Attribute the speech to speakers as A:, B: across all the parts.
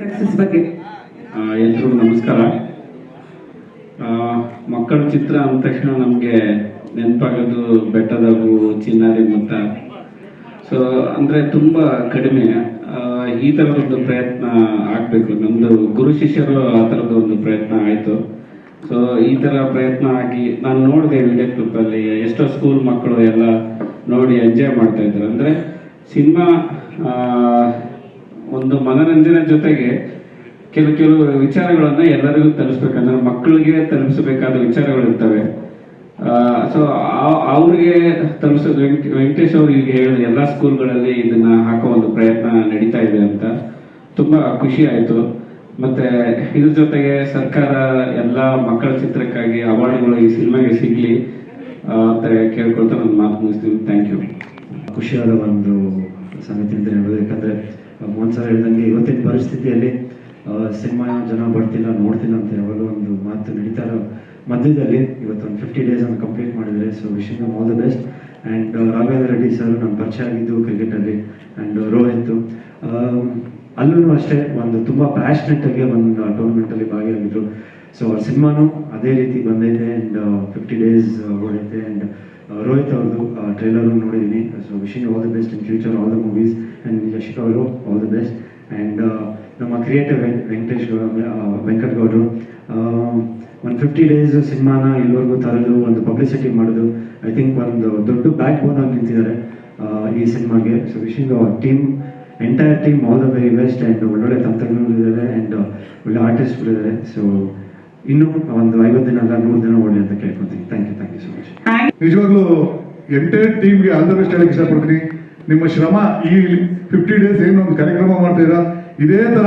A: Success ಬಗ್ಗೆ
B: ಎಲ್ರಿಗೂ ನಮಸ್ಕಾರ. ಮಕ್ಕಳ ಚಿತ್ರ ಅಂದ ತಕ್ಷಣ ನಮಗೆ ನೆನಪಾಗೋದು ಬೆಟ್ಟದಗು, ಚಿನ್ನಾರಿ ಮುತ್ತ. ಸೊ ಅಂದರೆ ತುಂಬ ಕಡಿಮೆ ಈ ಥರದೊಂದು ಪ್ರಯತ್ನ ಆಗಬೇಕು. ನಮ್ಮದು ಗುರು ಶಿಷ್ಯರು ಆ ಥರದ ಒಂದು ಪ್ರಯತ್ನ ಆಯಿತು. ಸೊ ಈ ಥರ ಪ್ರಯತ್ನ ಆಗಿ ನಾನು ನೋಡಿದೆ ವಿಡಿಯೋ ಕ್ಲಿಪ್ಪಲ್ಲಿ ಎಷ್ಟೋ ಸ್ಕೂಲ್ ಮಕ್ಕಳು ಎಲ್ಲ ನೋಡಿ ಎಂಜಾಯ್ ಮಾಡ್ತಾ ಇದ್ರು. ಅಂದರೆ ಸಿನಿಮಾ ಒಂದು ಮನೋರಂಜನೆ ಜೊತೆಗೆ ಕೆಲವು ವಿಚಾರಗಳನ್ನು ಎಲ್ಲರಿಗೂ ತಲುಪಿಸ್ಬೇಕಂದ್ರೆ ಮಕ್ಕಳಿಗೆ ತಲುಪಿಸಬೇಕಾದ ವಿಚಾರಗಳು ಇರ್ತವೆ. ಸೊ ಅವ್ರಿಗೆ ತಲುಪಿಸೋದು ವೆಂಕಟೇಶ್ ಅವರು ಈಗ ಹೇಳಿದ ಎಲ್ಲ ಸ್ಕೂಲ್ಗಳಲ್ಲಿ ಇದನ್ನ ಹಾಕೋ ಒಂದು ಪ್ರಯತ್ನ ನಡೀತಾ ಇದೆ ಅಂತ ತುಂಬ ಖುಷಿ ಆಯಿತು. ಮತ್ತೆ ಇದ್ರ ಜೊತೆಗೆ ಸರ್ಕಾರ ಎಲ್ಲ ಮಕ್ಕಳ ಚಿತ್ರಕ್ಕಾಗಿ ಅವಾರ್ಡ್ಗಳು ಈ ಸಿನಿಮಾಗೆ ಸಿಗಲಿ ಅಂತ ಕೇಳ್ಕೊಳ್ತಾ ನನ್ನ ಮಾತು ಮುಗಿಸ್ತೀನಿ. Thank you.
C: ಖುಷಿಯಾದ ಒಂದು ಸಂಗತಿ ಅಂತ ಹೇಳ್ಬೋದು. ಯಾಕಂದರೆ ಮೋಹನ್ ಸರ್ ಹೇಳ್ದಂಗೆ ಇವತ್ತಿನ ಪರಿಸ್ಥಿತಿಯಲ್ಲಿ ಸಿನಿಮಾ ಜನ ಬರ್ತಿಲ್ಲ, ನೋಡ್ತಿಲ್ಲ ಅಂತ ಯಾವಾಗಲೂ ಒಂದು ಮಾತು ನಡೀತಾ ಇರೋ ಮಧ್ಯದಲ್ಲಿ ಇವತ್ತೊಂದು 50 days ಅನ್ನು ಕಂಪ್ಲೀಟ್ ಮಾಡಿದರೆ. So wishing all the best. And Raghavendra Reddy sir ನಾನು ಪರಿಚಯ ಆಗಿದ್ದು ಕ್ರಿಕೆಟಲ್ಲಿ. ಆ್ಯಂಡ್ ರೋಹಿತ್ ಅಲ್ಲೂ ಅಷ್ಟೇ ಒಂದು ತುಂಬ ಪ್ಯಾಷನೆಟಾಗಿ ಒಂದು ಟೂರ್ನಮೆಂಟಲ್ಲಿ ಭಾಗಿಯಾಗಿದ್ದರು. ಸೊ ಅವ್ರ ಸಿನಿಮಾನು ಅದೇ ರೀತಿ ಬಂದೈತೆ. ಆ್ಯಂಡ್ 50 days ಓಡೈತೆ. ಆ್ಯಂಡ್ ರೋಹಿತ್ ಅವ್ರದ್ದು ಟ್ರೈಲರು ನೋಡಿದ್ದೀನಿ. So wishing all the best in future all the movies. And Yashik ಅವರು ಆಲ್ ದ ಬೆಸ್ಟ್. ಆ್ಯಂಡ್ ನಮ್ಮ ಕ್ರಿಯೇಟರ್ ವೆಂಕಟ್ ಗೌಡರು ಒಂದು 50 days ಸಿನಿಮಾನ ಇಲ್ಲಿವರೆಗೂ ತರೋದು, ಒಂದು ಪಬ್ಲಿಸಿಟಿ ಮಾಡೋದು, ಐ ಥಿಂಕ್ ಒಂದು ದೊಡ್ಡ ಬ್ಯಾಕ್ ಬೋನ್ ಆಗಿ ನಿಂತಿದ್ದಾರೆ ಈ ಸಿನಿಮಾಗೆ. So wishing team entire team all the very best. And ಒಳ್ಳೊಳ್ಳೆ ತಂತ್ರಜ್ಞರಿದ್ದಾರೆ ಆ್ಯಂಡ್ ಒಳ್ಳೆ ಆರ್ಟಿಸ್ಟ್ಗಳಿದ್ದಾರೆ. ಸೊ ಇನ್ನೂ ಒಂದು 50 ದಿನ ಅಲ್ಲ 100 ದಿನ ಓಡಿ ಅಂತ ಕೇಳ್ಕೊತೀನಿ. Thank you so much.
D: ನಿಜವಾಗ್ಲೂ ಎಂಟೈರ್ ಟೀಮ್ಗೆ ಆಲ್ ದ ಬೆಸ್ಟ್ ಹೇಳಕ್ಕೆ ಇಷ್ಟಪಡ್ತೀನಿ. ನಿಮ್ಮ ಶ್ರಮ ಈ 50 days ಏನು ಒಂದು ಕಾರ್ಯಕ್ರಮ ಮಾಡ್ತೀರಾ, ಇದೇ ತರ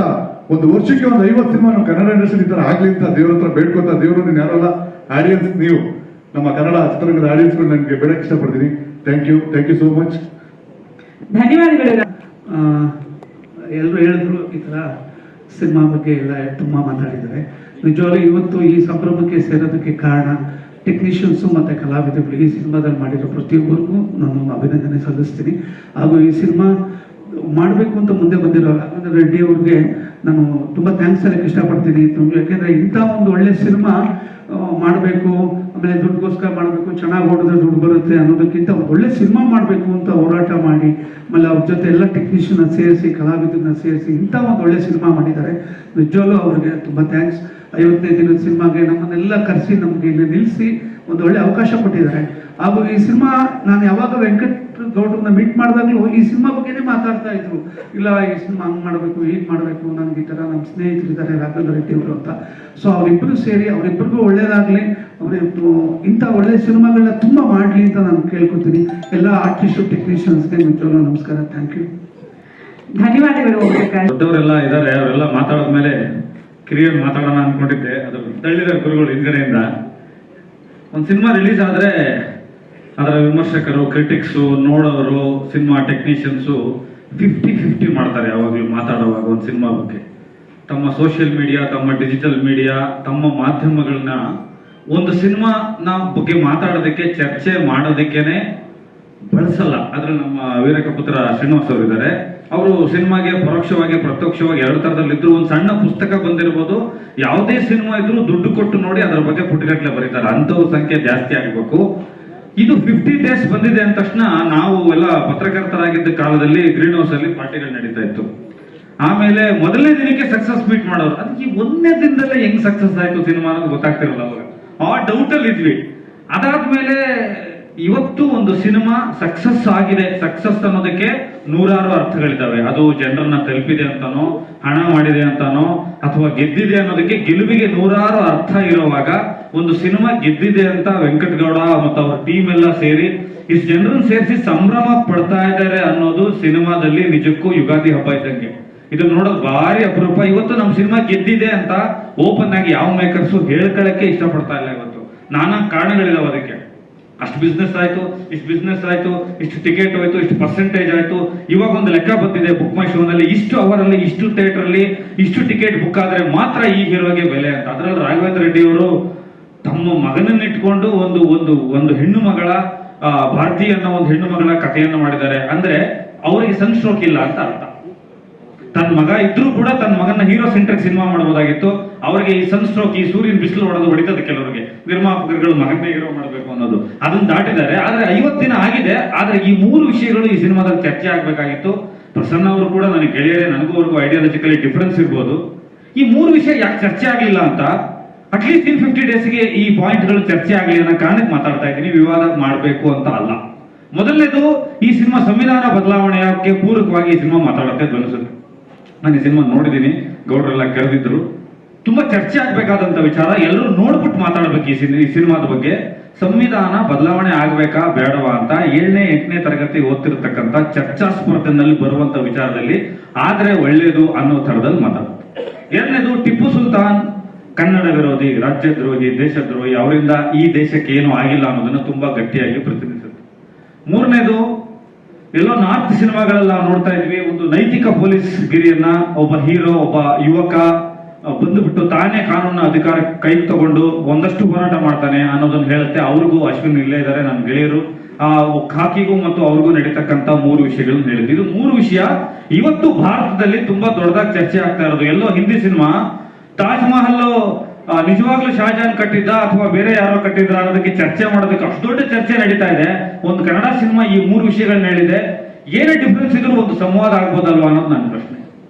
D: ಒಂದು ವರ್ಷಕ್ಕೆ ಒಂದು 50 ಸಿನಿಮಾ ನಮ್ಮ ಕನ್ನಡ ಇಂಡಸ್ಟ್ರಿ ಈ ತರ ಆಗ್ಲಿ ಅಂತ ದೇವ್ರ ಹತ್ರ ಬೇಡ್ಕೊತಾ, ದೇವರು ನೀನು ಯಾರಲ್ಲ ಆಡಿಯನ್ಸ್, ನೀವು ನಮ್ಮ ಕನ್ನಡ ಚಿತ್ರರಂಗದ ಆಡಿಯನ್ಸ್ಗಳು ನನಗೆ ಬೇಡಕ್ಕೆ ಇಷ್ಟಪಡ್ತೀನಿ. Thank you so much.
A: ಧನ್ಯವಾದಗಳು.
E: ಎಲ್ಲರೂ ಹೇಳಿದ್ರು ಈ ಥರ ಸಿನಿಮಾ ಬಗ್ಗೆ ಎಲ್ಲ ತುಂಬ ಮಾತಾಡಿದ್ದಾರೆ. ನಿಜವಾಗ್ಲೂ ಇವತ್ತು ಈ ಸಂಭ್ರಮಕ್ಕೆ ಸೇರೋದಕ್ಕೆ ಕಾರಣ ಟೆಕ್ನಿಷಿಯನ್ಸು ಮತ್ತು ಕಲಾವಿದಗಳು. ಈ ಸಿನಿಮಾದಲ್ಲಿ ಮಾಡಿರೋ ಪ್ರತಿಯೊಬ್ಬರಿಗೂ ನಾನು ಅಭಿನಂದನೆ ಸಲ್ಲಿಸ್ತೀನಿ. ಹಾಗೂ ಈ ಸಿನಿಮಾ ಮಾಡಬೇಕು ಅಂತ ಮುಂದೆ ಬಂದಿರೋ ರಾಘವೇಂದ್ರ ರೆಡ್ಡಿ ಅವ್ರಿಗೆ ನಾನು ತುಂಬ ಥ್ಯಾಂಕ್ಸ್ ಹೇಳಕ್ಕೆ ಇಷ್ಟಪಡ್ತೀನಿ. ಯಾಕೆಂದರೆ ಇಂಥ ಒಂದು ಒಳ್ಳೆ ಸಿನಿಮಾ ಮಾಡಬೇಕು, ಆಮೇಲೆ ದುಡ್ಡುಗೋಸ್ಕರ ಮಾಡಬೇಕು, ಚೆನ್ನಾಗಿ ಓಡಿದ್ರೆ ದುಡ್ಡು ಬರುತ್ತೆ ಅನ್ನೋದಕ್ಕಿಂತ ಒಂದು ಒಳ್ಳೆ ಸಿನಿಮಾ ಮಾಡಬೇಕು ಅಂತ ಹೋರಾಟ ಮಾಡಿ, ಆಮೇಲೆ ಅವ್ರ ಜೊತೆ ಎಲ್ಲ ಟೆಕ್ನಿಷಿಯನ್ನ ಸೇರಿಸಿ, ಕಲಾವಿದರನ್ನ ಸೇರಿಸಿ ಇಂಥ ಒಂದು ಒಳ್ಳೆ ಸಿನಿಮಾ ಮಾಡಿದ್ದಾರೆ. ನಿಜವಾಗ್ಲೂ ಅವ್ರಿಗೆ ತುಂಬ ಥ್ಯಾಂಕ್ಸ್. 55ನೇ ದಿನದ ಸಿನಿಮಾಗೆ ನಮ್ಮನ್ನೆಲ್ಲ ಕರೆಸಿ ನಮಗೆ ಇಲ್ಲಿ ನಿಲ್ಲಿಸಿ ಒಂದು ಒಳ್ಳೆ ಅವಕಾಶ ಕೊಟ್ಟಿದ್ದಾರೆ. ಹಾಗೂ ಈ ಸಿನಿಮಾ ನಾನು ಯಾವಾಗ ವೆಂಕಟ್ ಗೌಡ್ರನ್ನ ಮೀಟ್ ಮಾಡಿದಾಗಲೂ ಈ ಸಿನಿಮಾ ಬಗ್ಗೆನೇ ಮಾತಾಡ್ತಾ ಇದ್ರು. ಇಲ್ಲ ಈ ಸಿನಿಮಾ ಹಂಗೆ ಮಾಡಬೇಕು, ಹೀಗೆ ಮಾಡಬೇಕು, ನನಗೆ ಈ ಥರ ನಮ್ಮ ಸ್ನೇಹಿತರಿದ್ದಾರೆ ರಾಘವೇಂದ್ರ ರೆಡ್ಡಿ ಅವರು ಅಂತ. ಸೊ ಅವರಿಬ್ಬರು ಸೇರಿ ಅವರಿಬ್ಬರಿಗೂ ಒಳ್ಳೇದಾಗಲಿ, ಅವರು ಇಂಥ ಒಳ್ಳೆ ಸಿನಿಮಾಗಳನ್ನ ತುಂಬ ಮಾಡಲಿ ಅಂತ ನಾನು ಕೇಳ್ಕೊತೀನಿ. ಎಲ್ಲ ಆರ್ಟಿಸ್ಟು ಟೆಕ್ನಿಷಿಯನ್ಸ್ಗೆ ನಿಜವಾಗ್ಲೂ ನಮಸ್ಕಾರ. Thank you.
A: ಧನ್ಯವಾದಗಳು.
B: ದೊಡ್ಡವರೆಲ್ಲ ಇದ್ದಾರೆ, ಅವರೆಲ್ಲ ಮಾತಾಡಿದ್ಮೇಲೆ ಕಿರಿಯರು ಮಾತಾಡೋಣ ಅನ್ಕೊಂಡಿದ್ದೆ. ಅದು ತಳ್ಳಿದ ಗುರುಗಳು ಹಿಂದ್ಗಡೆಯಿಂದ. ಒಂದು ಸಿನಿಮಾ ರಿಲೀಸ್ ಆದರೆ ಅದರ ವಿಮರ್ಶಕರು, ಕ್ರಿಟಿಕ್ಸು, ನೋಡೋರು, ಸಿನಿಮಾ ಟೆಕ್ನಿಷಿಯನ್ಸು 50-50 ಮಾಡ್ತಾರೆ ಯಾವಾಗಲೂ ಮಾತಾಡುವಾಗ ಒಂದು ಸಿನಿಮಾ ಬಗ್ಗೆ. ತಮ್ಮ ಸೋಷಿಯಲ್ ಮೀಡಿಯಾ, ತಮ್ಮ ಡಿಜಿಟಲ್ ಮೀಡಿಯಾ, ತಮ್ಮ ಮಾಧ್ಯಮಗಳನ್ನ ಒಂದು ಸಿನಿಮಾನ ಬಗ್ಗೆ ಮಾತಾಡೋದಕ್ಕೆ, ಚರ್ಚೆ ಮಾಡೋದಕ್ಕೇನೆ ಬಳಸಲ್ಲ. ಅದ್ರಲ್ಲಿ ನಮ್ಮ ವೀರಕಪುತ್ರ ಶ್ರೀನಿವಾಸ್ ಅವರು ಇದ್ದಾರೆ. ಅವರು ಸಿನಿಮಾಗೆ ಪರೋಕ್ಷವಾಗಿ ಪ್ರತ್ಯಕ್ಷವಾಗಿ 2 ಥರದಲ್ಲಿದ್ರು. ಒಂದು ಸಣ್ಣ ಪುಸ್ತಕ ಬಂದಿರ್ಬೋದು, ಯಾವುದೇ ಸಿನಿಮಾ ಇದ್ರೂ ದುಡ್ಡು ಕೊಟ್ಟು ನೋಡಿ ಅದರ ಬಗ್ಗೆ ಪುಟಗಟ್ಟಲೆ ಬರೀತಾರೆ. ಅಂಥವ್ರ ಸಂಖ್ಯೆ ಜಾಸ್ತಿ ಆಗಬೇಕು. ಇದು 50 days ಬಂದಿದೆ ಅಂದ ತಕ್ಷಣ ನಾವು ಎಲ್ಲ ಪತ್ರಕರ್ತರಾಗಿದ್ದ ಕಾಲದಲ್ಲಿ ಗ್ರೀನ್ ಹೌಸ್ ಅಲ್ಲಿ ಪಾರ್ಟಿಗಳು ನಡೀತಾ ಇತ್ತು. ಆಮೇಲೆ ಮೊದಲನೇ ದಿನಕ್ಕೆ ಸಕ್ಸಸ್ ಮೀಟ್ ಮಾಡೋರು. ಅದಕ್ಕೆ 1ನೇ ದಿನದಲ್ಲೇ ಹೆಂಗ್ ಸಕ್ಸಸ್ ಆಯ್ತು ಸಿನಿಮಾ ಅನ್ನೋದು ಗೊತ್ತಾಗ್ತಿರಲ್ಲ ಅವಾಗ. ಆ ಡೌಟ್ ಅಲ್ಲಿ ಇದ್ವಿ. ಅದಾದ್ಮೇಲೆ ಇವತ್ತು ಒಂದು ಸಿನಿಮಾ ಸಕ್ಸಸ್ ಆಗಿದೆ. ಸಕ್ಸಸ್ ಅನ್ನೋದಕ್ಕೆ 100 ಅರ್ಥಗಳಿದ್ದಾವೆ. ಅದು ಜನರನ್ನ ತಲುಪಿದೆ ಅಂತಾನೋ, ಹಣ ಮಾಡಿದೆ ಅಂತಾನೋ, ಅಥವಾ ಗೆದ್ದಿದೆ ಅನ್ನೋದಕ್ಕೆ ಗೆಲುವಿಗೆ 100 ಅರ್ಥ ಇರುವಾಗ ಒಂದು ಸಿನಿಮಾ ಗೆದ್ದಿದೆ ಅಂತ ವೆಂಕಟ್ ಗೌಡ ಮತ್ತು ಅವ್ರ ಟೀಮ್ ಎಲ್ಲ ಸೇರಿ ಇಷ್ಟು ಜನರನ್ನ ಸೇರಿಸಿ ಸಂಭ್ರಮ ಪಡ್ತಾ ಇದ್ದಾರೆ ಅನ್ನೋದು ಸಿನಿಮಾದಲ್ಲಿ ನಿಜಕ್ಕೂ ಯುಗಾದಿ ಹಬ್ಬ ಇದ್ದಂಗೆ. ಇದನ್ನ ನೋಡೋದು ಭಾರಿ ಅಪರೂಪ. ಇವತ್ತು ನಮ್ಮ ಸಿನಿಮಾ ಗೆದ್ದಿದೆ ಅಂತ ಓಪನ್ ಆಗಿ ಯಾವ ಮೇಕರ್ಸು ಹೇಳ್ಕೊಳ್ಳಕ್ಕೆ ಇಷ್ಟಪಡ್ತಾ ಇಲ್ಲ. ಇವತ್ತು ನಾನಾ ಕಾರಣಗಳಿದಾವೆ ಅದಕ್ಕೆ. ಅಷ್ಟು ಬಿಸ್ನೆಸ್ ಆಯ್ತು, ಇಷ್ಟು ಬಿಸ್ನೆಸ್ ಆಯ್ತು, ಇಷ್ಟು ಟಿಕೆಟ್ ಹೋಯ್ತು, ಇಷ್ಟು ಪರ್ಸೆಂಟೇಜ್ ಆಯ್ತು. ಇವಾಗ ಒಂದು ಲೆಕ್ಕ ಬಂದಿದೆ ಬುಕ್ ಮೈ ಶೋನಲ್ಲಿ, ಇಷ್ಟು ಅವರಲ್ಲಿ, ಇಷ್ಟು ಥಿಯೇಟರ್ ಅಲ್ಲಿ ಇಷ್ಟು ಟಿಕೆಟ್ ಬುಕ್ ಆದ್ರೆ ಮಾತ್ರ ಈ ಹೀರೋಗೆ ಬೆಲೆ ಅಂತ. ಅದರಲ್ಲಿ ರಾಘವೇಂದ್ರ ರೆಡ್ಡಿ ಅವರು ತಮ್ಮ ಮಗನನ್ನಿಟ್ಕೊಂಡು ಒಂದು ಒಂದು ಒಂದು ಹೆಣ್ಣು ಮಗಳ ಭಾರತಿ ಅನ್ನೋ ಒಂದು ಹೆಣ್ಣು ಮಗಳ ಕಥೆಯನ್ನು ಮಾಡಿದ್ದಾರೆ. ಅಂದ್ರೆ ಅವರಿಗೆ ಸನ್ ಸ್ಟ್ರೋಕ್ ಇಲ್ಲ ಅಂತ ಅರ್ಥ. ತನ್ನ ಮಗ ಇದ್ರೂ ಕೂಡ ತನ್ನ ಮಗನ ಹೀರೋ ಸೆಂಟ್ರಿಕ್ ಸಿನಿಮಾ ಮಾಡಬಹುದಾಗಿತ್ತು. ಅವರಿಗೆ ಈ ಸನ್ಸ್ಟ್ರೋಕ್, ಈ ಸೂರ್ಯನ ಬಿಸಿಲು ಹೊಡೆತದೆ ಕೆಲವರಿಗೆ, ನಿರ್ಮಾಪಕರುಗಳು ಮಗನ್ನೇ ಹೀರೋ ಮಾಡಬೇಕು ಅನ್ನೋದು, ಅದನ್ನ ದಾಟಿದ್ದಾರೆ. ಆದ್ರೆ 50 ದಿನ ಆಗಿದೆ. ಆದ್ರೆ ಈ 3 ವಿಷಯಗಳು ಈ ಸಿನಿಮಾದಲ್ಲಿ ಚರ್ಚೆ ಆಗ್ಬೇಕಾಗಿತ್ತು. ಪ್ರಸನ್ನ ಅವರು ಕೂಡ ನನಗೆ ಗೆಳೆಯರೇ, ನನಗೂ ಅವ್ರಿಗೂ ಐಡಿಯಾಲಜಿಕಲಿ ಡಿಫರೆನ್ಸ್ ಇರ್ಬೋದು. ಈ 3 ವಿಷಯ ಯಾಕೆ ಚರ್ಚೆ ಆಗಲಿಲ್ಲ ಅಂತ ಅಟ್ಲೀಸ್ಟ್ ಇನ್ 50 ಡೇಸ್ಗೆ ಈ ಪಾಯಿಂಟ್ಗಳು ಚರ್ಚೆ ಆಗಲಿ ಅನ್ನೋ ಕಾರಣಕ್ಕೆ ಮಾತಾಡ್ತಾ ಇದ್ದೀನಿ. ವಿವಾದ ಮಾಡಬೇಕು ಅಂತ ಅಲ್ಲ. ಮೊದಲನೇದು, ಈ ಸಿನಿಮಾ ಸಂವಿಧಾನ ಬದಲಾವಣೆಗೆ ಪೂರಕವಾಗಿ ಈ ಸಿನಿಮಾ ಮಾತಾಡುತ್ತೆ ಅನಿಸುತ್ತೆ. ನಾನು ಈ ಸಿನಿಮಾ ನೋಡಿದ್ದೀನಿ, ಗೌಡರೆಲ್ಲ ಕರೆದಿದ್ರು. ತುಂಬಾ ಚರ್ಚೆ ಆಗ್ಬೇಕಾದಂತ ವಿಚಾರ, ಎಲ್ಲರೂ ನೋಡ್ಬಿಟ್ಟು ಮಾತಾಡ್ಬೇಕು ಈ ಸಿನಿಮಾದ ಬಗ್ಗೆ. ಸಂವಿಧಾನ ಬದಲಾವಣೆ ಆಗ್ಬೇಕಾ ಬೇಡವಾ ಅಂತ 7ನೇ 8ನೇ ತರಗತಿ ಓದ್ತಿರ್ತಕ್ಕಂಥ ಚರ್ಚಾಸ್ಪರ್ಧೆನಲ್ಲಿ ಬರುವಂತ ವಿಚಾರದಲ್ಲಿ ಆದ್ರೆ ಒಳ್ಳೇದು ಅನ್ನೋ ತರದಲ್ಲಿ ಮಾತಾಡುತ್ತೆ. ಎರಡನೇದು, ಟಿಪ್ಪು ಸುಲ್ತಾನ್ ಕನ್ನಡ ವಿರೋಧಿ, ರಾಜ್ಯದ್ರೋಹಿ, ದೇಶದ್ರೋಹಿ, ಅವರಿಂದ ಈ ದೇಶಕ್ಕೆ ಏನು ಆಗಿಲ್ಲ ಅನ್ನೋದನ್ನ ತುಂಬಾ ಗಟ್ಟಿಯಾಗಿ ಪ್ರತಿನಿಧಿಸುತ್ತೆ. ಮೂರನೇದು, ಎಲ್ಲೋ ನಾರ್ತ್ ಸಿನಿಮಾಗಳೆಲ್ಲ ನೋಡ್ತಾ ಇದ್ವಿ, ಒಂದು ನೈತಿಕ ಪೊಲೀಸ್ ಗಿರಿಯನ್ನ ಒಬ್ಬ ಹೀರೋ, ಒಬ್ಬ ಯುವಕ ಬಂದುಬಿಟ್ಟು ತಾನೇ ಕಾನೂನಿನ ಅಧಿಕಾರ ಕೈ ತಗೊಂಡು ಒಂದಷ್ಟು ಹೋರಾಟ ಮಾಡ್ತಾನೆ ಅನ್ನೋದನ್ನ ಹೇಳುತ್ತೆ. ಅವ್ರಿಗೂ ಅಶ್ವಿನ್ ಇಲ್ಲೇ ಇದ್ದಾರೆ, ನನ್ನ ಗೆಳೆಯರು. ಖಾಕಿಗೂ ಮತ್ತು ಅವ್ರಿಗೂ ನಡೀತಕ್ಕಂಥ 3 ವಿಷಯಗಳನ್ನ ಹೇಳಿದ್ವಿ. ಇದು 3 ವಿಷಯ ಇವತ್ತು ಭಾರತದಲ್ಲಿ ತುಂಬಾ ದೊಡ್ಡದಾಗಿ ಚರ್ಚೆ ಆಗ್ತಾ ಇರೋದು. ಎಲ್ಲೋ ಹಿಂದಿ ಸಿನಿಮಾ ತಾಜ್ ಮಹಲ್ ನಿಜವಾಗ್ಲೂ ಶಾಜಹಾನ್ ಕಟ್ಟಿದ್ದ ಅಥವಾ ಬೇರೆ ಯಾರೋ ಕಟ್ಟಿದ್ರ ಅನ್ನೋದಕ್ಕೆ ಚರ್ಚೆ ಮಾಡೋದಕ್ಕೆ ಅಷ್ಟು ದೊಡ್ಡ ಚರ್ಚೆ ನಡೀತಾ ಇದೆ. ಒಂದು ಕನ್ನಡ ಸಿನಿಮಾ ಈ 3 ವಿಷಯಗಳನ್ನ ಹೇಳಿದೆ. ಏನೇ ಡಿಫ್ರೆನ್ಸ್ ಇದ್ರೂ ಒಂದು ಸಂವಾದ ಆಗ್ಬೋದಲ್ವಾ ಅನ್ನೋದು ನನ್ನ ಪ್ರಶ್ನೆ.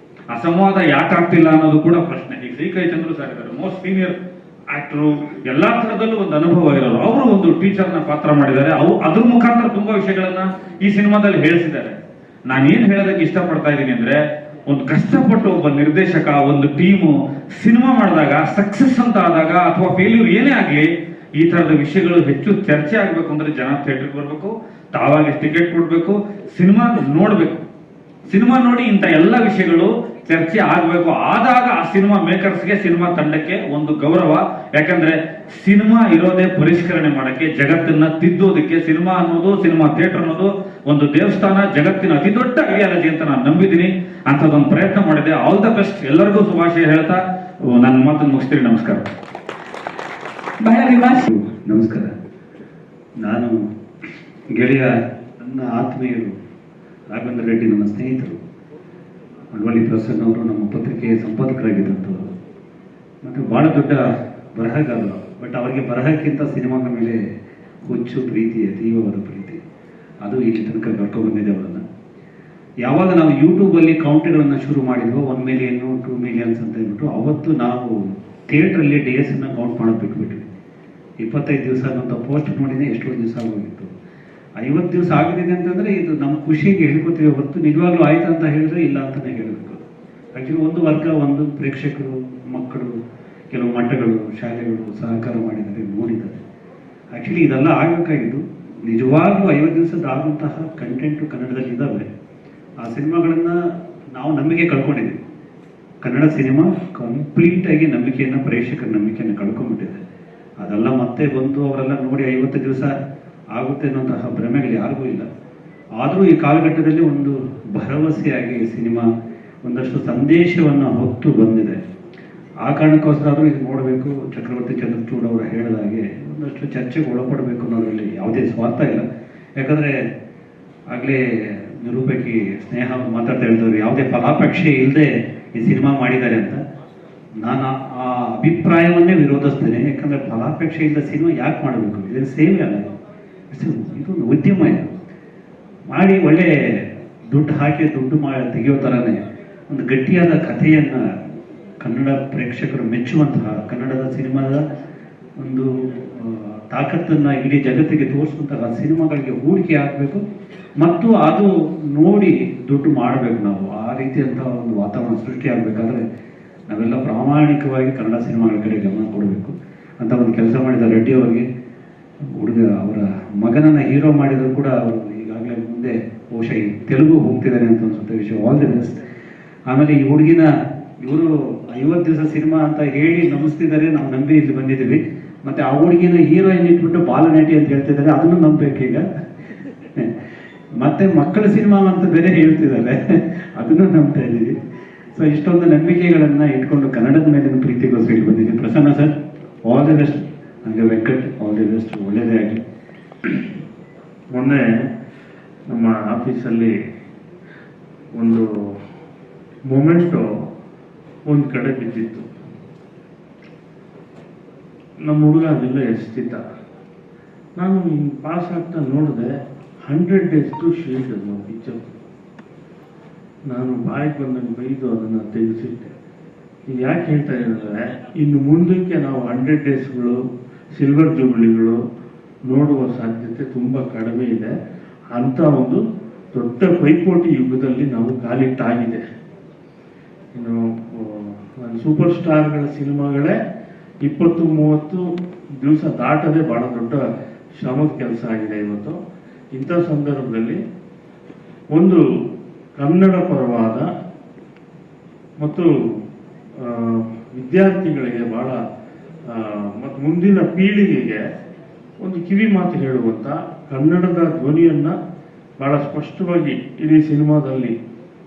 B: ಆ ಸಂವಾದ ಯಾಕೆ ಆಗ್ತಿಲ್ಲ ಅನ್ನೋದು ಕೂಡ ಪ್ರಶ್ನೆ. ಈಗ ಶ್ರೀಕೈ ಚಂದ್ರು ಸರ್ ಇದ್ದಾರೆ, ಮೋಸ್ಟ್ ಸೀನಿಯರ್ ಆಕ್ಟರು, ಎಲ್ಲಾ ತರದಲ್ಲೂ ಒಂದು ಅನುಭವ ಇರೋರು. ಅವರು ಒಂದು ಟೀಚರ್ನ ಪಾತ್ರ ಮಾಡಿದ್ದಾರೆ. ಅದ್ರ ಮುಖಾಂತರ ತುಂಬಾ ವಿಷಯಗಳನ್ನ ಈ ಸಿನಿಮಾದಲ್ಲಿ ಹೇಳಿಸಿದ್ದಾರೆ. ನಾನೇನ್ ಹೇಳೋದಕ್ಕೆ ಇಷ್ಟಪಡ್ತಾ ಇದ್ದೀನಿ ಅಂದ್ರೆ, ಒಂದು ಕಷ್ಟಪಟ್ಟು ಒಬ್ಬ ನಿರ್ದೇಶಕ, ಒಂದು ಟೀಮು ಸಿನಿಮಾ ಮಾಡಿದಾಗ ಸಕ್ಸಸ್ ಅಂತ ಆದಾಗ ಅಥವಾ ಫೇಲ್ಯೂರ್ ಏನೇ ಆಗ್ಲಿ, ಈ ತರದ ವಿಷಯಗಳು ಹೆಚ್ಚು ಚರ್ಚೆ ಆಗ್ಬೇಕು ಅಂದ್ರೆ ಜನ ಥಿಯೇಟರ್ಗೆ ಬರ್ಬೇಕು, ತಾವಾಗಿ ಟಿಕೆಟ್ ಕೊಡ್ಬೇಕು, ಸಿನಿಮಾ ನೋಡ್ಬೇಕು. ಸಿನಿಮಾ ನೋಡಿ ಇಂಥ ಎಲ್ಲ ವಿಷಯಗಳು ಚರ್ಚೆ ಆಗ್ಬೇಕು. ಆದಾಗ ಆ ಸಿನಿಮಾ ಮೇಕರ್ಸ್ಗೆ, ಸಿನಿಮಾ ತಂಡಕ್ಕೆ ಒಂದು ಗೌರವ. ಯಾಕಂದ್ರೆ ಸಿನಿಮಾ ಇರೋದೇ ಪರಿಷ್ಕರಣೆ ಮಾಡಕ್ಕೆ, ಜಗತ್ತನ್ನ ತಿದ್ದೋದಕ್ಕೆ. ಸಿನಿಮಾ ಅನ್ನೋದು, ಸಿನಿಮಾ ಥಿಯೇಟರ್ ಅನ್ನೋದು ಒಂದು ದೇವಸ್ಥಾನ, ಜಗತ್ತಿನ ಅತಿ ದೊಡ್ಡ ಐಡಿಯಾಲಜಿ ಅಂತ ನಾನು ನಂಬಿದ್ದೀನಿ. ಅಂಥದ್ದೊಂದು ಪ್ರಯತ್ನ ಮಾಡಿದೆ. All the best. ಎಲ್ಲರಿಗೂ ಶುಭಾಶಯ ಹೇಳ್ತಾ ನನ್ನ ಮಾತನ್ನು ಮುಗಿಸ್ತೀನಿ. ನಮಸ್ಕಾರ.
A: ಬಹಳ ವಿಮರ್ಶೆ.
C: ನಮಸ್ಕಾರ. ನಾನು ಗೆಳೆಯ, ನನ್ನ ಆತ್ಮೀಯರು ರಾಘವೇಂದ್ರ ರೆಡ್ಡಿ, ನನ್ನ ಸ್ನೇಹಿತರು, ಮಳವಳ್ಳಿ ಪ್ರಸನ್ನ ಅವರು ನಮ್ಮ ಪತ್ರಿಕೆಯ ಸಂಪಾದಕರಾಗಿದ್ದಂಥವರು ಮತ್ತು ಭಾಳ ದೊಡ್ಡ ಬರಹಗಾರರು. ಬಟ್ ಅವರಿಗೆ ಬರಹಕ್ಕಿಂತ ಸಿನಿಮಾದ ಮೇಲೆ ಹುಚ್ಚು ಪ್ರೀತಿ, ಅತೀವವಾದ ಪ್ರೀತಿ, ಅದು ಇಲ್ಲಿ ತನಕ ಕರ್ಕೊಂಡು ಬಂದಿದೆ ಅವರನ್ನು. ಯಾವಾಗ ನಾವು ಯೂಟ್ಯೂಬಲ್ಲಿ ಕೌಂಟ್ಗಳನ್ನು ಶುರು ಮಾಡಿದ್ವೋ, 1 ಮಿಲಿಯನ್ 2 ಮಿಲಿಯನ್ಸ್ ಅಂತ ಹೇಳ್ಬಿಟ್ಟು, ಅವತ್ತು ನಾವು ಥಿಯೇಟ್ರಲ್ಲಿ ಡೇಸನ್ನು ಕೌಂಟ್ ಮಾಡೋದು ಬಿಟ್ಬಿಟ್ವಿ. 25 ದಿವಸ ಅಂತ ಪೋಸ್ಟ್ ನೋಡಿನೇ ಎಷ್ಟೊಂದು ದಿವಸ ಆಗೋಗಿತ್ತು. 50 ದಿವಸ ಆಗಿದೆ ಅಂತಂದರೆ ಇದು ನಮ್ಮ ಖುಷಿಗೆ ಹೇಳ್ಕೊತೀವಿ ಹೊರತು ನಿಜವಾಗ್ಲೂ ಆಯ್ತು ಅಂತ ಹೇಳಿದ್ರೆ ಇಲ್ಲ ಅಂತಲೇ ಹೇಳಬೇಕು. ಆ್ಯಕ್ಚುಲಿ ಒಂದು ವರ್ಗ, ಒಂದು ಪ್ರೇಕ್ಷಕರು, ಮಕ್ಕಳು, ಕೆಲವು ಮಠಗಳು, ಶಾಲೆಗಳು ಸಹಕಾರ ಮಾಡಿದ್ದಾರೆ, ನೋಡಿದ್ದಾರೆ. ಆ್ಯಕ್ಚುಲಿ ಇದೆಲ್ಲ ಆಗಬೇಕಾಗಿದ್ದು ನಿಜವಾಗ್ಲೂ 50 ದಿವಸದಾದಂತಹ ಕಂಟೆಂಟು ಕನ್ನಡದಲ್ಲಿ ಇದ್ದಾವೆ. ಆ ಸಿನಿಮಾಗಳನ್ನು ನಾವು ನಂಬಿಕೆ ಕಳ್ಕೊಂಡಿದ್ದೀವಿ. ಕನ್ನಡ ಸಿನಿಮಾ ಕಂಪ್ಲೀಟಾಗಿ ನಂಬಿಕೆಯನ್ನು, ಪ್ರೇಕ್ಷಕರ ನಂಬಿಕೆಯನ್ನು ಕಳ್ಕೊಂಡ್ಬಿಟ್ಟಿದೆ. ಅದೆಲ್ಲ ಮತ್ತೆ ಬಂದು ಅವರೆಲ್ಲ ನೋಡಿ 50 ದಿವಸ ಆಗುತ್ತೆ ಅನ್ನೋಂತಹ ಭ್ರಮೆಗಳು ಯಾರಿಗೂ ಇಲ್ಲ. ಆದರೂ ಈ ಕಾಲಘಟ್ಟದಲ್ಲಿ ಒಂದು ಭರವಸೆಯಾಗಿ ಸಿನಿಮಾ ಒಂದಷ್ಟು ಸಂದೇಶವನ್ನು ಹೊತ್ತು ಬಂದಿದೆ. ಆ ಕಾರಣಕ್ಕೋಸ್ಕರ ಆದರೂ ಇದು ನೋಡಬೇಕು. ಚಕ್ರವರ್ತಿ ಚಂದ್ರಚೂಡ್ ಅವರು ಹೇಳಿದ ಹಾಗೆ ಒಂದಷ್ಟು ಚರ್ಚೆಗೆ ಒಳಪಡಬೇಕು ಅನ್ನೋದರಲ್ಲಿ ಯಾವುದೇ ಸ್ವಾರ್ಥ ಇಲ್ಲ. ಯಾಕಂದರೆ ಆಗಲೇ ನಿರೂಪಕಿ ಸ್ನೇಹ ಮಾತಾಡ್ತಾ ಹೇಳಿದವರು ಯಾವುದೇ ಫಲಾಪೇಕ್ಷೆ ಇಲ್ಲದೆ ಈ ಸಿನಿಮಾ ಮಾಡಿದ್ದಾರೆ ಅಂತ. ನಾನು ಆ ಅಭಿಪ್ರಾಯವನ್ನೇ ವಿರೋಧಿಸ್ತೇನೆ. ಯಾಕಂದರೆ ಫಲಾಪೇಕ್ಷೆ ಇಲ್ಲದ ಸಿನಿಮಾ ಯಾಕೆ ಮಾಡಬೇಕು? ಇದು ಸೇವೆ ಅಲ್ಲ, ಇದೊಂದು ಉದ್ಯಮ. ಇದು ಮಾಡಿ ಒಳ್ಳೆ ದುಡ್ಡು ಹಾಕಿ ದುಡ್ಡು ತೆಗೆಯೋ ಥರನೇ ಒಂದು ಗಟ್ಟಿಯಾದ ಕಥೆಯನ್ನು ಕನ್ನಡ ಪ್ರೇಕ್ಷಕರು ಮೆಚ್ಚುವಂತಹ, ಕನ್ನಡದ ಸಿನಿಮಾದ ಒಂದು ತಾಕತ್ತನ್ನು ಇಡೀ ಜಗತ್ತಿಗೆ ತೋರಿಸುವಂತಹ ಸಿನಿಮಾಗಳಿಗೆ ಹೂಡಿಕೆ ಆಗಬೇಕು ಮತ್ತು ಅದು ನೋಡಿ ದುಡ್ಡು ಮಾಡಬೇಕು. ನಾವು ಆ ರೀತಿಯಂತಹ ಒಂದು ವಾತಾವರಣ ಸೃಷ್ಟಿ ಆಗಬೇಕಾದ್ರೆ ನಾವೆಲ್ಲ ಪ್ರಾಮಾಣಿಕವಾಗಿ ಕನ್ನಡ ಸಿನಿಮಾಗಳ ಕಡೆ ಗಮನ ಕೊಡಬೇಕು ಅಂತ ಒಂದು ಕೆಲಸ ಮಾಡಿದ ರೆಡ್ಡಿ ಅವರಿಗೆ, ಅವರ ಮಗನನ್ನು ಹೀರೋ ಮಾಡಿದ್ರು ಕೂಡ ಅವರು ಈಗಾಗಲೇ ಮುಂದೆ ಬಹುಶಃ ತೆಲುಗು ಹೋಗ್ತಿದ್ದಾರೆ ಅಂತ ಅನ್ಸುತ್ತೆ ವಿಷಯ. All the best. ಆಮೇಲೆ ಈ ಹುಡುಗಿನ ಇವರು 50 ದಿವಸ ಸಿನಿಮಾ ಅಂತ ಹೇಳಿ ನಂಬಿಸ್ತಿದ್ದಾರೆ, ನಾವು ನಂಬಿ ಇಲ್ಲಿ ಬಂದಿದ್ದೀವಿ. ಮತ್ತೆ ಆ ಹುಡುಗಿನ ಹೀರೋಯಿನ್ ಇಟ್ಬಿಟ್ಟು ಬಾಲನಟಿ ಅಂತ ಹೇಳ್ತಿದ್ದಾರೆ, ಅದನ್ನು ನಂಬಬೇಕೀಗ. ಮತ್ತೆ ಮಕ್ಕಳ ಸಿನಿಮಾ ಅಂತ ಬೇರೆ ಹೇಳ್ತಿದ್ದಾರೆ, ಅದನ್ನು ನಂಬ್ತಾ ಇದ್ದೀವಿ. ಸೊ ಇಷ್ಟೊಂದು ನಂಬಿಕೆಗಳನ್ನು ಇಟ್ಕೊಂಡು ಕನ್ನಡದ ಮೇಲಿನ ಪ್ರೀತಿಗೋಸ್ಕರ ಇಲ್ಲಿ ಬಂದಿದ್ದೀವಿ. Prasanna sir, all the best. ನನಗೆ ವೆಂಕಟ್, ಆಲ್ ದಿ ಬೆಸ್ಟ್, ಒಳ್ಳೆಯದೇ ಆಗಲಿ.
F: ಮೊನ್ನೆ ನಮ್ಮ ಆಫೀಸಲ್ಲಿ ಒಂದು ಮೂಮೆಂಟ್ ಬಿದ್ದಿತ್ತು. ನಮ್ಮ ಹುಡುಗ ಅದೆಲ್ಲ ಎಸ್ತಿದ್ದ. ನಾನು ಪಾಸ್ ಆಗ್ತಾ ನೋಡಿದೆ 100 days ಟು ಶೀಲ್ಡ್ ಅನ್ನೋ ಪಿಕ್ಚರ್. ನಾನು ಬಾಯಿಗೆ ಬಂದಂಗೆ ಬೈದು ಅದನ್ನು ತೆಗೆಸಿಟ್ಟೆ. ಇದು ಯಾಕೆ ಹೇಳ್ತಾ ಇದ್ದಾರೆ, ಇನ್ನು ಮುಂದಕ್ಕೆ ನಾವು 100 daysಗಳು ಸಿಲ್ವರ್ ಜೂಬ್ಲಿಗಳು ನೋಡುವ ಸಾಧ್ಯತೆ ತುಂಬ ಕಡಿಮೆ ಇದೆ. ಅಂತ ಒಂದು ದೊಡ್ಡ ಪೈಪೋಟಿ ಯುಗದಲ್ಲಿ ನಾವು ಕಾಲಿಟ್ಟಾಗಿದೆ. ಇನ್ನು ಸೂಪರ್ ಸ್ಟಾರ್ಗಳ ಸಿನಿಮಾಗಳೇ 20-30 ದಿವಸ ದಾಟದೆ ಬಹಳ ದೊಡ್ಡ ಶ್ರಮದ ಕೆಲಸ ಆಗಿದೆ ಇವತ್ತು. ಇಂಥ ಸಂದರ್ಭದಲ್ಲಿ ಒಂದು ಕನ್ನಡ ಪರವಾದ ಮತ್ತು ವಿದ್ಯಾರ್ಥಿಗಳಿಗೆ ಬಹಳ ಮತ್ತು ಮುಂದಿನ ಪೀಳಿಗೆಗೆ ಒಂದು ಕಿವಿ ಮಾತು ಹೇಳುವಂಥ ಕನ್ನಡದ ಧ್ವನಿಯನ್ನ ಬಹಳ ಸ್ಪಷ್ಟವಾಗಿ ಇಡೀ ಸಿನಿಮಾದಲ್ಲಿ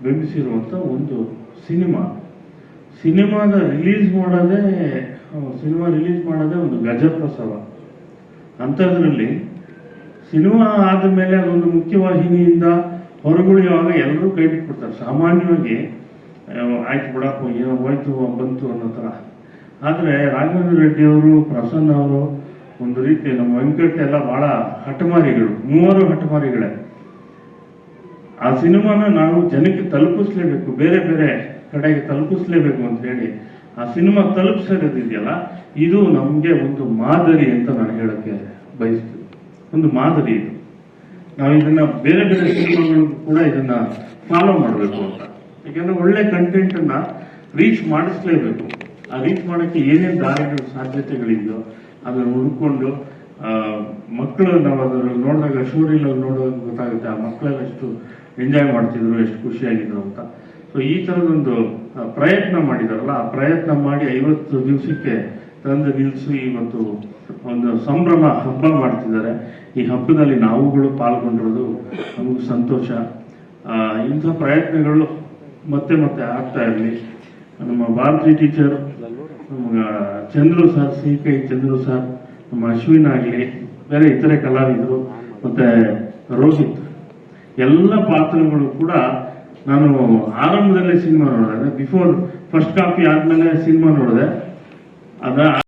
F: ಬಿಂಬಿಸಿರುವಂಥ ಒಂದು ಸಿನಿಮಾದ ರಿಲೀಸ್ ಮಾಡೋದೇ ಒಂದು ಗಜಪ್ರಸವ. ಅಂಥದ್ರಲ್ಲಿ ಸಿನಿಮಾ ಆದ ಮೇಲೆ ಅದೊಂದು ಮುಖ್ಯವಾಹಿನಿಯಿಂದ ಹೊರಗುಳಿಯುವಾಗ ಎಲ್ಲರೂ ಕೈ ಬಿಟ್ಬಿಡ್ತಾರೆ. ಸಾಮಾನ್ಯವಾಗಿ ಆಯ್ತು ಬಿಡಪ್ಪ, ಏನೋ ಹೋಯ್ತು ಬಂತು ಅನ್ನೋ ಥರ. ಆದರೆ ರಾಘವೇಂದ್ರ ರೆಡ್ಡಿ ಅವರು, ಪ್ರಸನ್ನ ಅವರು, ಒಂದು ರೀತಿ ನಮ್ಮ ವೆಂಕಟ್ ಎಲ್ಲ ಬಹಳ ಹಠಮಾರಿಗಳು, 3 ಹಠಮಾರಿಗಳೇ. ಆ ಸಿನಿಮಾನ ನಾವು ಜನಕ್ಕೆ ತಲುಪಿಸ್ಲೇಬೇಕು, ಬೇರೆ ಬೇರೆ ಕಡೆಗೆ ತಲುಪಿಸ್ಲೇಬೇಕು ಅಂತ ಹೇಳಿ ಆ ಸಿನಿಮಾ ತಲುಪಿಸೋದಿದೆಯಲ್ಲ, ಇದು ನಮಗೆ ಒಂದು ಮಾದರಿ ಅಂತ ನಾನು ಹೇಳಕ್ಕೆ ಬಯಸ್ತೀನಿ. ಒಂದು ಮಾದರಿ ಇದು. ನಾವು ಇದನ್ನ ಬೇರೆ ಬೇರೆ ಸಿನಿಮಾಗಳು ಕೂಡ ಇದನ್ನ ಫಾಲೋ ಮಾಡಬೇಕು ಅಂತ. ಯಾಕಂದ್ರೆ ಒಳ್ಳೆ ಕಂಟೆಂಟ್ ಅನ್ನ ರೀಚ್ ಮಾಡಿಸ್ಲೇಬೇಕು. ಆ ರೀಚ್ ಮಾಡಕ್ಕೆ ಏನೇನು ದಾರಿಗಳು ಸಾಧ್ಯತೆಗಳಿದೆಯೋ ಅದನ್ನ ಹುಡ್ಕೊಂಡು ಮಕ್ಕಳು ನಾವು ಅದನ್ನು ನೋಡಿದಾಗ ಸ್ಟೋರಿಯಲ್ಲಿ ನೋಡುವಾಗ ಗೊತ್ತಾಗುತ್ತೆ ಆ ಮಕ್ಕಳೆಲ್ಲ ಎಷ್ಟು ಎಂಜಾಯ್ ಮಾಡ್ತಿದ್ರು, ಎಷ್ಟು ಖುಷಿಯಾಗಿದ್ರು ಅಂತ. ಸೊ ಈ ಥರದೊಂದು ಪ್ರಯತ್ನ ಮಾಡಿದಾರಲ್ಲ, ಆ ಪ್ರಯತ್ನ ಮಾಡಿ 50 ದಿವಸಕ್ಕೆ ತಂದು ನಿಲ್ಲಿಸಿ ಇವತ್ತು ಒಂದು ಸಂಭ್ರಮ ಹಬ್ಬ ಮಾಡ್ತಿದ್ದಾರೆ. ಈ ಹಬ್ಬದಲ್ಲಿ ನಾವುಗಳು ಪಾಲ್ಗೊಂಡಿರೋದು ನಮಗೂ ಸಂತೋಷ. ಇಂಥ ಪ್ರಯತ್ನಗಳು ಮತ್ತೆ ಮತ್ತೆ ಆಗ್ತಾ ಇರಲಿ. ನಮ್ಮ ಭಾರತಿ ಟೀಚರ್, ನಮ್ಮ Chandru sir, CK Chandru sir, ನಮ್ಮ ಅಶ್ವಿನ್ ಆಗಲಿ, ಬೇರೆ ಇತರೆ ಕಲಾವಿದರು, ಮತ್ತೆ ರೋಹಿತ್, ಎಲ್ಲ ಪಾತ್ರಗಳು ಕೂಡ ನಾನು ಆರಂಭದಲ್ಲೇ ಸಿನಿಮಾ ನೋಡಿದೆ. ಬಿಫೋರ್ ಫಸ್ಟ್ ಕಾಪಿ ಆದ್ಮೇಲೆ ಸಿನಿಮಾ ನೋಡಿದೆ.